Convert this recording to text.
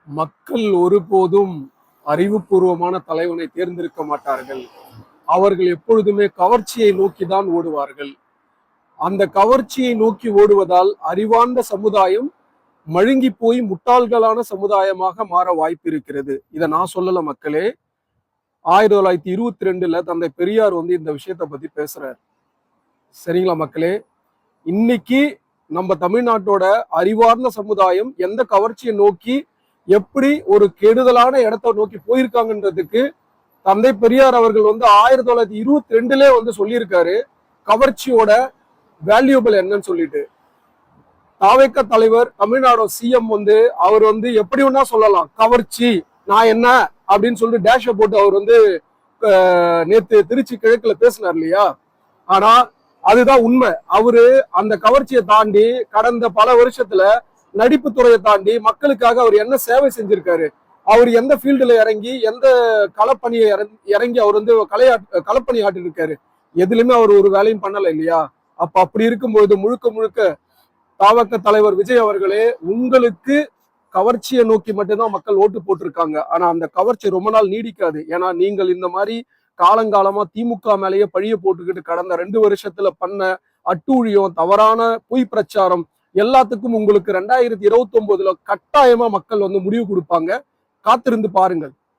மக்கள் ஒருபோதும் அறிவுபூர்வமான தலைவனை தேர்ந்தெடுக்க மாட்டார்கள். அவர்கள் எப்பொழுதுமே கவர்ச்சியை நோக்கிதான் ஓடுவார்கள். அந்த கவர்ச்சியை நோக்கி ஓடுவதால் அறிவார்ந்த சமுதாயம் மழுங்கி போய் முட்டாள்களான சமுதாயமாக மாற வாய்ப்பு இருக்கிறது. இதை நான் சொல்லல மக்களே. 1922 தந்தை பெரியார் இந்த விஷயத்தை பத்தி பேசுறாரு. சரிங்களா மக்களே? இன்னைக்கு நம்ம தமிழ்நாட்டோட அறிவார்ந்த சமுதாயம் எந்த கவர்ச்சியை நோக்கி எப்படி ஒரு கெடுதலான இடத்தை நோக்கி போயிருக்காங்கன்றதுக்கு தந்தை பெரியார் அவர்கள் 1922 சொல்லியிருக்காரு கவர்ச்சியோட வேல்யூபிள் என்னன்னு சொல்லிட்டு. தாவேக தலைவர் தமிழ்நாடு சிஎம் அவர் எப்படி வேணா சொல்லலாம், கவர்ச்சி நான் என்ன அப்படின்னு சொல்லிட்டு டேஷ போட்டு அவர் நேத்து திருச்சி கிழக்குல பேசினார் இல்லையா? ஆனா அதுதான் உண்மை. அவரு அந்த கவர்ச்சியை தாண்டி கடந்த பல வருஷத்துல நடிப்பு துறையை தாண்டி மக்களுக்காக அவர் என்ன சேவை செஞ்சிருக்காரு, அவர் எந்த ஃபீல்டுல இறங்கி எந்த களப்பணியை இறங்கி அவர் களப்பணி ஆட்டி இருக்காரு, எதுலையுமே அவர் ஒரு வேலையும் பண்ணல இல்லையா? அப்படி இருக்கும்போது முழுக்க முழுக்க தாவக தலைவர் விஜய் அவர்களே, உங்களுக்கு கவர்ச்சியை நோக்கி மட்டும்தான் மக்கள் ஓட்டு போட்டிருக்காங்க. ஆனா அந்த கவர்ச்சி ரொம்ப நாள் நீடிக்காது. ஏன்னா நீங்கள் இந்த மாதிரி காலங்காலமா திமுக மேலேயே பழிய போட்டுக்கிட்டு கடந்த 2 வருஷத்துல பண்ண அட்டூழியம், தவறான பொய் பிரச்சாரம் எல்லாத்துக்கும் உங்களுக்கு 2029 கட்டாயமா மக்கள் முடிவு கொடுப்பாங்க. காத்திருந்து பாருங்கள்.